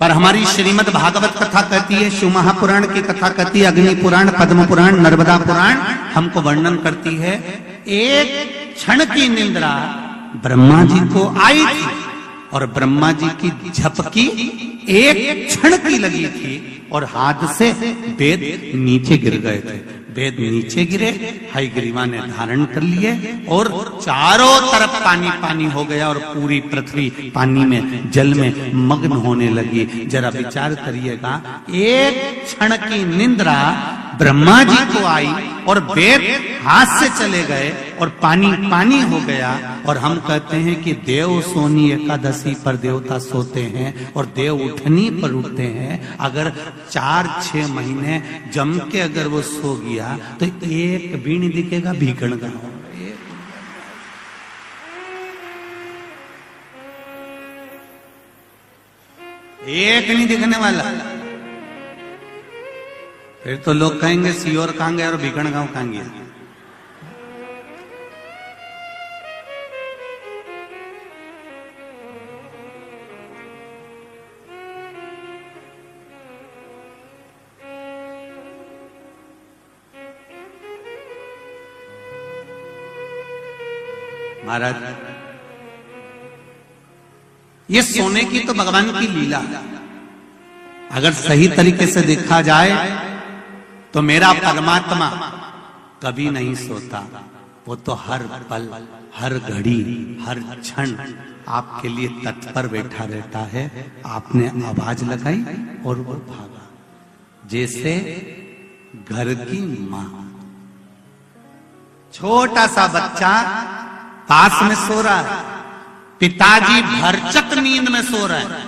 पर हमारी श्रीमद् भागवत कथा कहती है, शिव महापुराण की कथा कहती है, अग्नि पुराण, पद्म पुराण, नर्मदा पुराण हमको वर्णन करती है, एक क्षण की निंद्रा ब्रह्मा जी को आई थी और ब्रह्मा जी की झपकी एक क्षण की लगी थी और हाथ से वेद नीचे गिर गए थे। वेद नीचे गिरे, हयग्रीवा ने धारण कर लिए और चारों तरफ पानी पानी हो गया और पूरी पृथ्वी पानी में, जल में मग्न होने लगी। जरा विचार करिएगा, एक क्षण की निंद्रा ब्रह्मा जी को आई और वेद हाथ से चले गए और पानी पानी हो गया। और हम कहते हैं कि देव सोनी एकादशी पर देवता सोते हैं और देव उठनी पर उठते हैं। अगर 4-6 महीने जम के अगर वो सो गया तो एक भी नहीं दिखेगा भीखण का, एक नहीं दिखने वाला। फिर तो लोग कहेंगे सियोर कहां गया और भीखण गांव कहां गया। महाराज, ये सोने की तो भगवान की लीला, अगर सही तरीके से देखा जाए तो मेरा परमात्मा कभी नहीं सोता। वो तो हर पल, हर घड़ी, हर क्षण आपके लिए तत्पर बैठा रहता है। आपने आवाज लगाई और वो भागा, जैसे घर की मां। छोटा सा बच्चा पास में सो रहा है, पिताजी भरचक नींद में सो रहे हैं,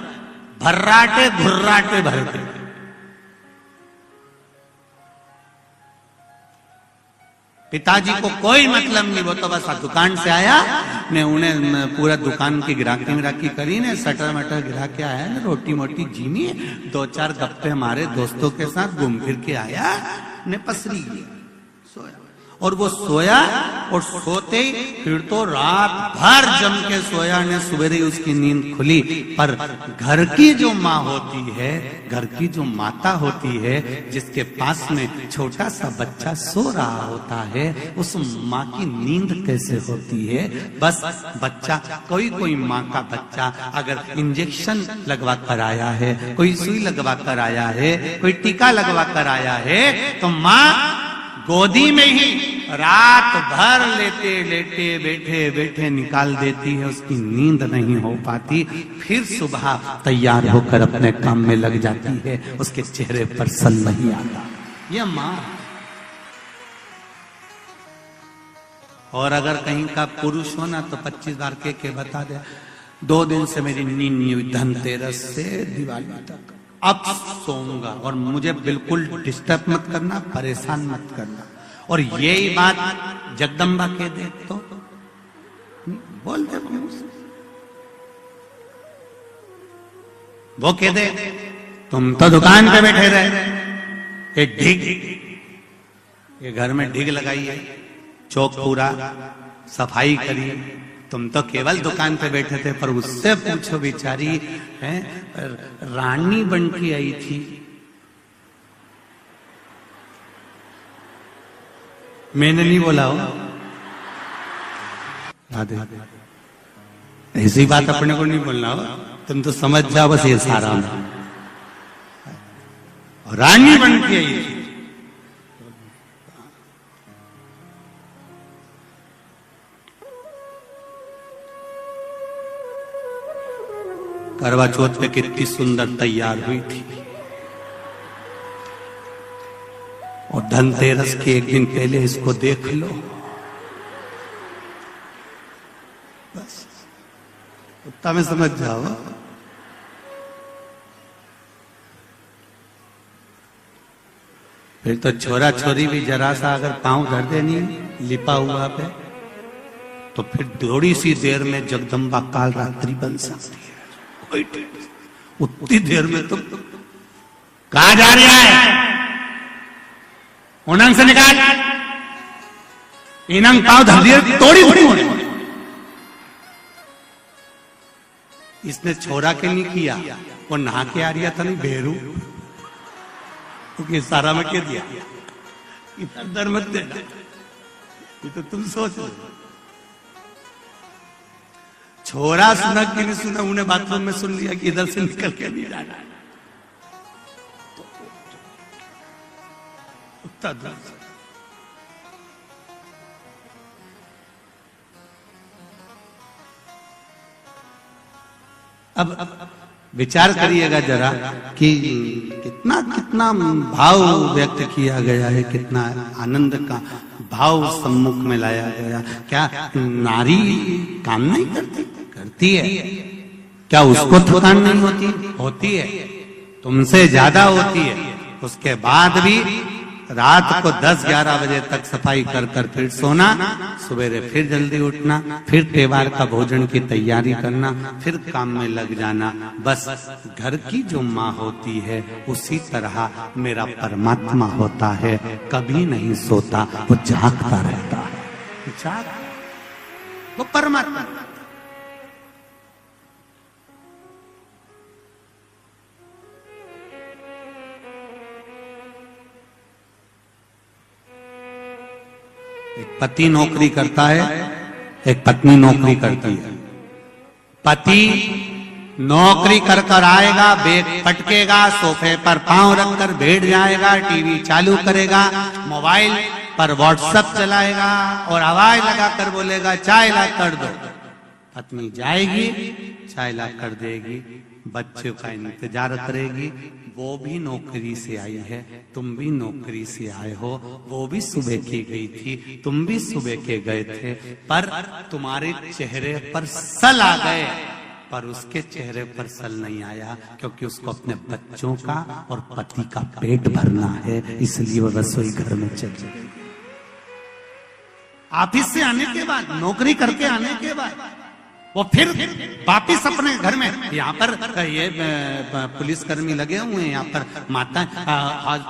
भर्राटे धुर्राटे भरते। पिताजी को कोई मतलब नहीं, वो तो बस दुकान से आया ने, उन्हें पूरा दुकान की गिराकी करी ने, सटर मटर गिरा के आया ने, रोटी मोटी जीनी, 2-4 गप्पे मारे दोस्तों के साथ, घूम फिर के आया ने, पसरी गया, सोया। और वो सोया और सोते ही फिर तो रात भर जम के सोया ने, सवेरे उसकी नींद खुली। पर घर की जो माँ होती है, घर की जो माता होती है, जिसके पास में छोटा सा बच्चा सो रहा होता है, उस माँ की नींद कैसे होती है। बस बच्चा, कोई माँ का बच्चा अगर इंजेक्शन लगवा कर आया है, कोई सुई लगवा कर आया है, कोई टीका लगवा कर आया है, तो माँ गोदी में ही रात भर लेटे लेटे बैठे बैठे निकाल देती है, उसकी नींद नहीं हो पाती। फिर सुबह तैयार होकर अपने काम में लग जाती है, उसके चेहरे पर सल नहीं आता। यह माँ। और अगर कहीं का पुरुष हो ना तो 25 बार के बता दे, 2 दिन से मेरी नींद नहीं हुई, धनतेरस से दिवाली तक, अब सोऊंगा और मुझे बिल्कुल डिस्टर्ब मत करना, परेशान मत करना। और यही बात जगदम्बा कह दे तो बोल दे, वो कह दे तुम तो दुकान पे बैठे रहे, एक ढिग, ये घर में ढिग लगाई है, चौक पूरा सफाई करी, तुम तो केवल दुकान पे बैठे थे। पर उससे पूछो, बेचारी है रानी बन के आई थी, मैंने नहीं बोला हो, ऐसी बात अपने को नहीं बोलना हो, तुम तो समझ जाओ बस ये सारा रानी बन के आई थी। करवा चौथ पे कितनी सुंदर तैयार हुई थी, और धनतेरस के एक दिन पहले इसको देख लो, बस उतना में समझ जाओ। फिर तो छोरा छोरी भी जरा सा अगर पांव धर देनी लिपा हुआ पे, तो फिर थोड़ी सी देर में जगदम्बा काल रात्रि बन सकती है। उतनी देर में तो कहा जा रहा है, उनंग से निकाल, इनंग पांव धर दिए, तोड़ी थोड़ी होने, इसने छोरा के नहीं किया, वो नहा के आ रिया था नहीं बेरू, क्योंकि सारा में क्या दिया, इधर डर मत देना, ये तो तुम सोच लो। छोरा सुना कि नहीं सुना, उन्हें बाथरूम में सुन लिया कि इधर से निकल के नहीं जाना, उतना दूर। अब विचार करिएगा जरा कि कितना कितना भाव व्यक्त किया गया है, कितना आनंद का भाव सम्मुख में लाया गया। क्या नारी काम नहीं करती? करती है। क्या उसको थकान नहीं होती? होती है, तुमसे ज्यादा होती है। उसके बाद भी रात को 10-11 बजे तक सफाई कर कर फिर सोना, सवेरे फिर जल्दी उठना, फिर त्योहार का भोजन की तैयारी करना, फिर काम में लग जाना। बस घर की जो माँ होती है उसी तरह मेरा परमात्मा होता है, कभी नहीं सोता, वो जागता रहता है। वो परमात्मा। एक पति नौकरी करता है, एक पत्नी नौकरी करती है। पति नौकरी कर कर आएगा, बैग पटकेगा, सोफे पर पांव रखकर बैठ जाएगा, टीवी चालू करेगा, मोबाइल पर व्हाट्सएप चलाएगा और आवाज लगाकर बोलेगा चाय ला कर दो। पत्नी जाएगी, चाय ला कर देगी, बच्चों का इंतजार करेगी। वो भी नौकरी से आई है, तुम भी नौकरी से आए हो। वो भी सुबह की गई थी, तुम भी सुबह के गए थे, पर तुम्हारे चेहरे पर सल आ गए, पर उसके चेहरे पर सल नहीं आया, क्योंकि उसको अपने बच्चों का और पति का पेट भरना है, इसलिए वो रसोई घर में चली गई। ऑफिस से आने के बाद, नौकरी करके आने के बाद वो फिर वापिस अपने घर में, यहाँ पर ये पुलिस कर्मी लगे हुए हैं, यहाँ पर माता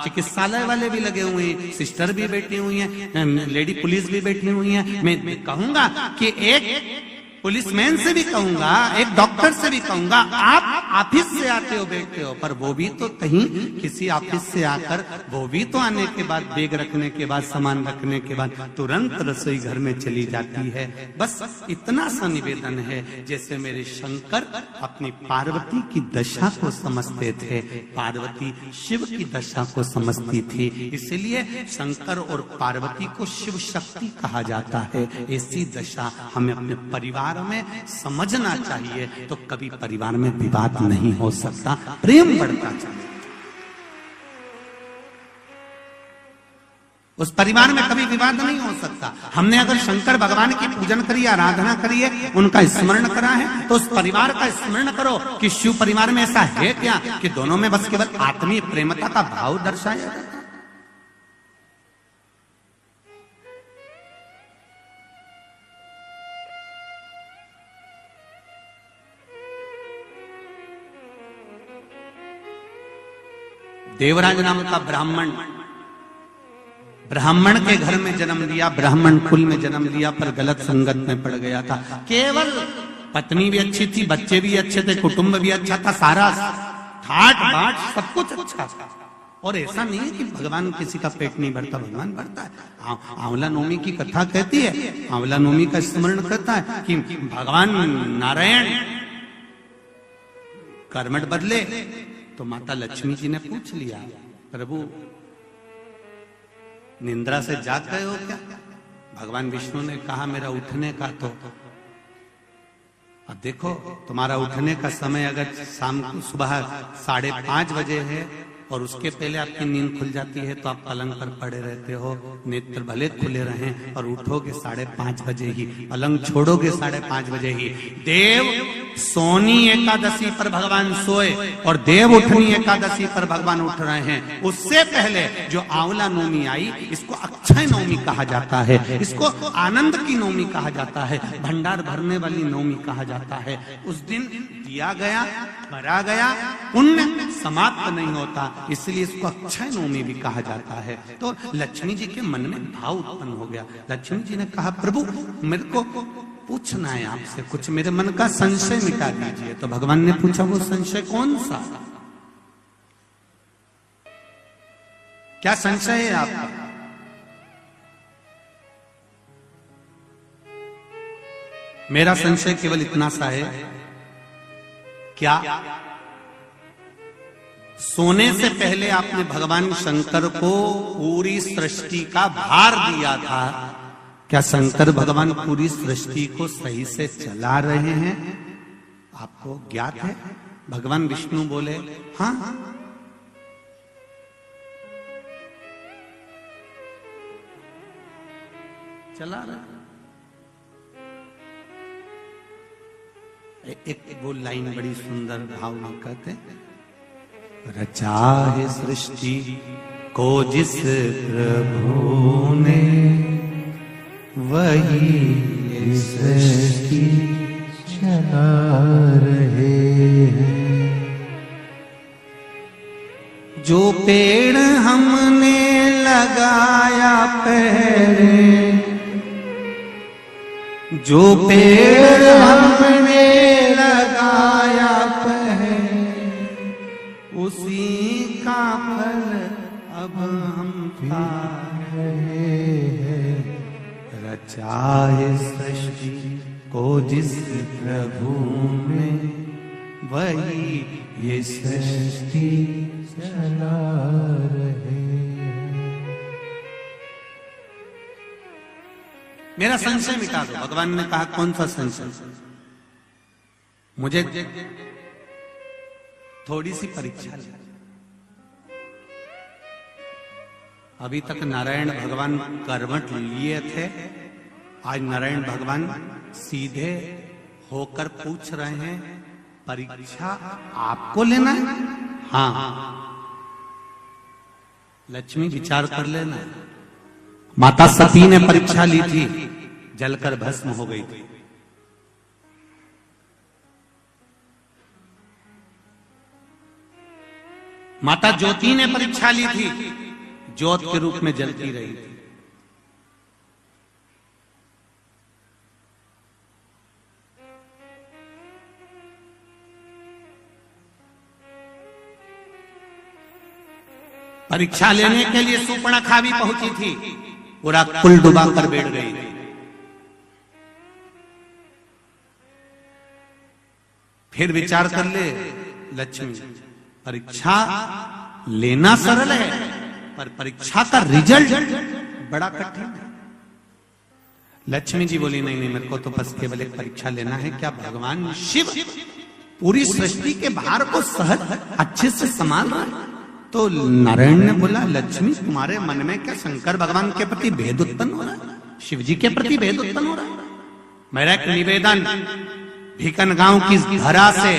चिकित्सालय वाले भी लगे हुए हैं, सिस्टर भी बैठी हुई हैं, लेडी पुलिस भी बैठी हुई हैं। मैं कहूंगा कि एक पुलिसमैन से भी कहूंगा, एक डॉक्टर से भी कहूंगा, आप ऑफिस से आते हो बैठते हो, पर वो भी तो कहीं किसी ऑफिस से आकर, वो भी तो आने के बाद, बैग रखने के बाद, सामान रखने के बाद तुरंत रसोई घर में चली जाती है। बस इतना सा निवेदन है, जैसे मेरे शंकर अपनी पार्वती की दशा को समझते थे, पार्वती शिव की दशा को समझती थी, इसलिए शंकर और पार्वती को शिव शक्ति कहा जाता है। ऐसी दशा हमें अपने परिवार में समझना चाहिए, तो कभी परिवार में विवाद नहीं हो सकता, प्रेम बढ़ता चाहिए। उस परिवार में कभी विवाद नहीं हो सकता। हमने अगर शंकर भगवान की पूजन करी, आराधना करी है, उनका स्मरण करा है, तो उस परिवार का स्मरण करो कि शिव परिवार में ऐसा है क्या कि दोनों में बस केवल आत्मीय प्रेमता का भाव दर्शाया जाता है। देवराज नाम का ब्राह्मण के घर में जन्म लिया, ब्राह्मण कुल में जन्म लिया, पर गलत संगत में पड़ गया था। केवल पत्नी भी अच्छी थी, बच्चे भी अच्छे थे, कुटुंब भी अच्छा था, सारा ठाट बाट सब कुछ अच्छा था। और ऐसा नहीं है कि भगवान किसी का पेट नहीं भरता, भगवान भरता है। आंवला नवमी की कथा कहती है, आंवला नवमी का स्मरण करता है कि भगवान नारायण कर्मठ बदले, तो माता लक्ष्मी जी ने पूछ लिया, प्रभु निंद्रा से जाग गए हो क्या? भगवान विष्णु ने कहा मेरा उठने का तो, अब देखो तुम्हारा उठने का समय अगर शाम को सुबह 5:30 बजे है और उसके पहले आपकी नींद खुल जाती है, तो आप पलंग पर पड़े रहते हो, नेत्र भले खुले रहें और उठोगे 5:30 बजे ही, पलंग छोड़ोगे 5:30 बजे ही। देव सोनी एकादशी पर भगवान सोए और देव उठनी एकादशी पर भगवान उठ रहे हैं। उससे पहले जो आंवला नवमी आई, इसको अक्षय नवमी कहा जाता है, इसको आनंद की नवमी कहा जाता है, भंडार भरने वाली नवमी कहा जाता है। उस दिन दिया गया, भरा गया, पुण्य समाप्त नहीं होता, इसलिए इसको अक्षय नवमी भी कहा जाता है। तो लक्ष्मी जी के मन में भाव उत्पन्न हो गया। लक्ष्मी जी ने कहा प्रभु मेरे को पूछना है आपसे कुछ, मेरे मन का संशय मिटा दीजिए। तो भगवान ने पूछा वो संशय कौन सा, क्या संशय है आपका? मेरा संशय केवल इतना सा है, क्या सोने से पहले आपने भगवान शंकर को पूरी सृष्टि का भार दिया था? क्या शंकर भगवान पूरी सृष्टि को सही से चला रहे हैं? आपको ज्ञात है? भगवान विष्णु बोले हाँ, चला रहा। एक वो लाइन बड़ी सुंदर भाव में कहते, रचा है सृष्टि को जिस प्रभु ने, वही इस सृष्टि चला रहे हैं। जो पेड़ हमने लगाया पहले, जो पेड़ हमने लगाया पहले, उसी का फल अब हम पा रहे हैं। रचा है सृष्टि को जिस प्रभु ने, वही ये सृष्टि चला रहे हैं। मेरा संशय मिटा दो। भगवान ने कहा कौन सा संशय? मुझे थोड़ी सी परीक्षा ली। अभी तक नारायण भगवान करवट लिए थे, आज नारायण भगवान सीधे होकर पूछ रहे हैं परीक्षा आपको लेना है? हाँ, लक्ष्मी विचार कर लेना। माता सती ने परीक्षा ली थी, जलकर भस्म हो गई थी। माता ज्योति ने परीक्षा ली थी, ज्योत के रूप में जलती रही थी। परीक्षा लेने के लिए सूर्पणखा भी पहुंची थी, पूरा कुल डुबा कर बैठ गई थी। फिर विचार कर ले लक्ष्मी, परीक्षा लेना सरल है, पर परीक्षा का रिजल्ट बड़ा कठिन है। लक्ष्मी जी बोली नहीं नहीं, मेरे को तो बस केवल एक परीक्षा लेना है, क्या भगवान शिव पूरी सृष्टि के भार को सहज अच्छे से संभाल रहा है? तो नारायण ने बोला, लक्ष्मी तुम्हारे मन में क्या शंकर भगवान के प्रति भेद उत्पन्न हो रहा है? शिव जी के प्रति भेद उत्पन्न हो रहा है? मेरा एक निवेदन भीकन गांव की धरा से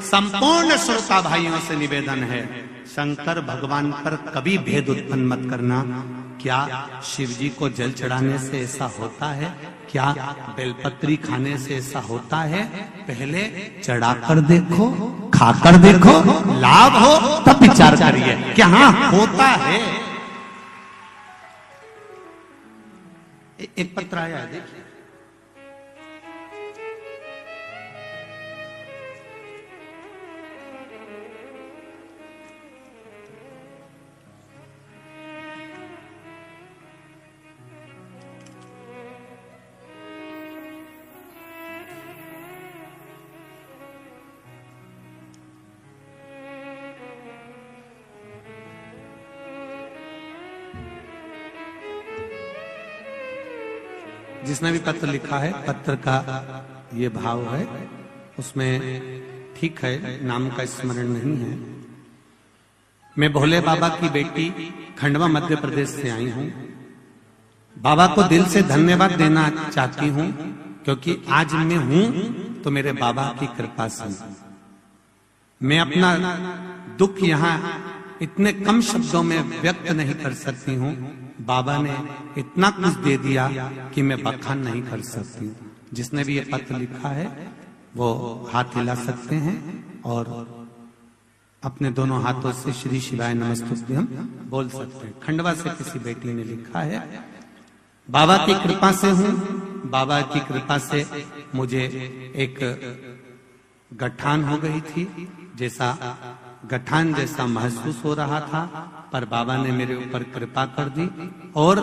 संपूर्ण श्रोता भाइयों से निवेदन है, शंकर भगवान पर कभी भेद उत्पन्न मत करना। क्या शिव जी को जल चढ़ाने से ऐसा होता है? क्या बेलपत्री खाने से ऐसा होता है? पहले चढ़ाकर देखो, खाकर देखो, लाभ हो तब विचार करिए क्या हाँ होता है। एक पत्र आया है, देखिए। जिसने भी पत्र लिखा है, पत्र का ये भाव है, उसमें ठीक है नाम का स्मरण नहीं है। मैं भोले बाबा की बेटी खंडवा मध्य प्रदेश से आई हूं। बाबा को दिल से धन्यवाद देना चाहती हूं, क्योंकि आज मैं हूं तो मेरे बाबा की कृपा से। मैं अपना दुख यहाँ इतने कम शब्दों में व्यक्त नहीं कर सकती हूँ। बाबा ने इतना कुछ दे दिया कि मैं बखान नहीं कर सकती हूँ। जिसने भी ये पत्र लिखा है वो हाथ हिला सकते हैं और अपने दोनों हाथों से श्री शिवाय नमस्तुभ्यं हम बोल सकते हैं। खंडवा से किसी बेटी ने लिखा है, बाबा की कृपा से हूँ, बाबा की कृपा से मुझे एक गठान हो गई थी, जैसा गठान जैसा महसूस हो रहा था, पर बाबा ने मेरे ऊपर कृपा कर दी और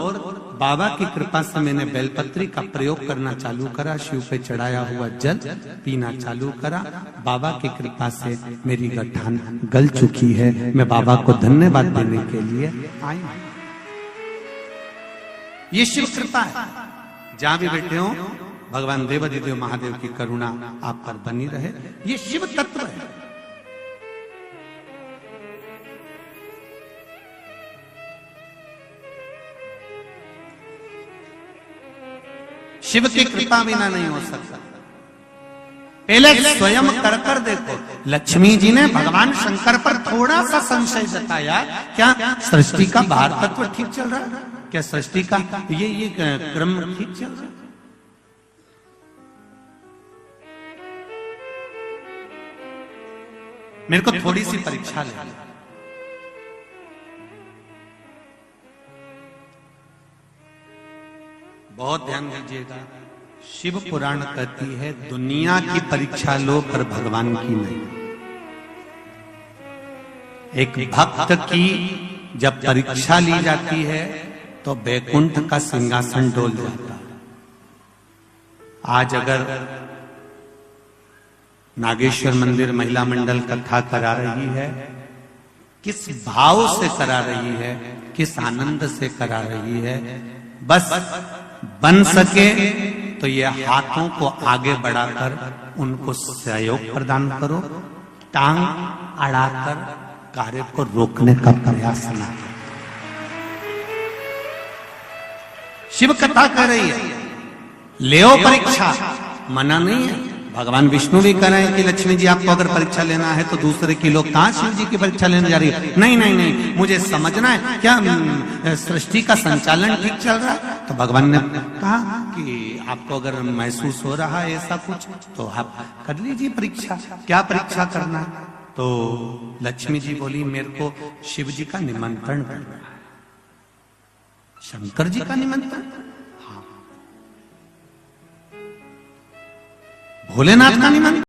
बाबा की कृपा से मैंने बेलपत्री का प्रयोग करना चालू करा, शिव पे चढ़ाया हुआ जल पीना चालू करा। बाबा की कृपा से मेरी गठान गल चुकी है। मैं बाबा को धन्यवाद देने के लिए आई हूं। ये शिव कृपा है। जहां भी बैठे हो, भगवान देवाधिदेव महादेव की करुणा आप पर बनी रहे। ये शिव तत्व है। शिव की कृपा बिना नहीं हो सकता। पहले स्वयं कर देखो। लक्ष्मी जी ने भगवान शंकर पर थोड़ा सा संशय जताया, क्या सृष्टि का बाहर तत्व ठीक चल रहा है, क्या सृष्टि का ये क्रम ठीक चल रहा है। मेरे को थोड़ी सी परीक्षा ले। बहुत ध्यान दीजिएगा। शिव पुराण कहती है दुनिया की परीक्षा लो पर भगवान की नहीं। एक भक्त की जब परीक्षा ली जाती है तो बैकुंठ का सिंहासन डोल जाता है। आज अगर नागेश्वर मंदिर महिला मंडल कथा करा रही है, किस भाव से करा रही है, किस आनंद से करा रही है। बस बन सके तो ये हाथों को आगे बढ़ाकर उनको सहयोग प्रदान करो, टांग अड़ाकर कार्य को रोकने का प्रयास न करो। शिव कथा कर रही है, लेओ परीक्षा, मना नहीं है। भगवान विष्णु भी कह रहे हैं कि लक्ष्मी जी आपको अगर परीक्षा लेना है तो दूसरे की लोग कहां शिव जी की परीक्षा लेने जा रही है। नहीं नहीं नहीं, मुझे समझना है क्या सृष्टि का संचालन ठीक चल रहा है। तो भगवान ने कहा कि आपको अगर महसूस हो रहा है ऐसा कुछ तो आप कर लीजिए परीक्षा। क्या परीक्षा करना है? तो लक्ष्मी जी बोली मेरे को शिव जी का निमंत्रण करना है। शंकर जी का निमंत्रण? हाँ। भोलेनाथ का निमंत्रण?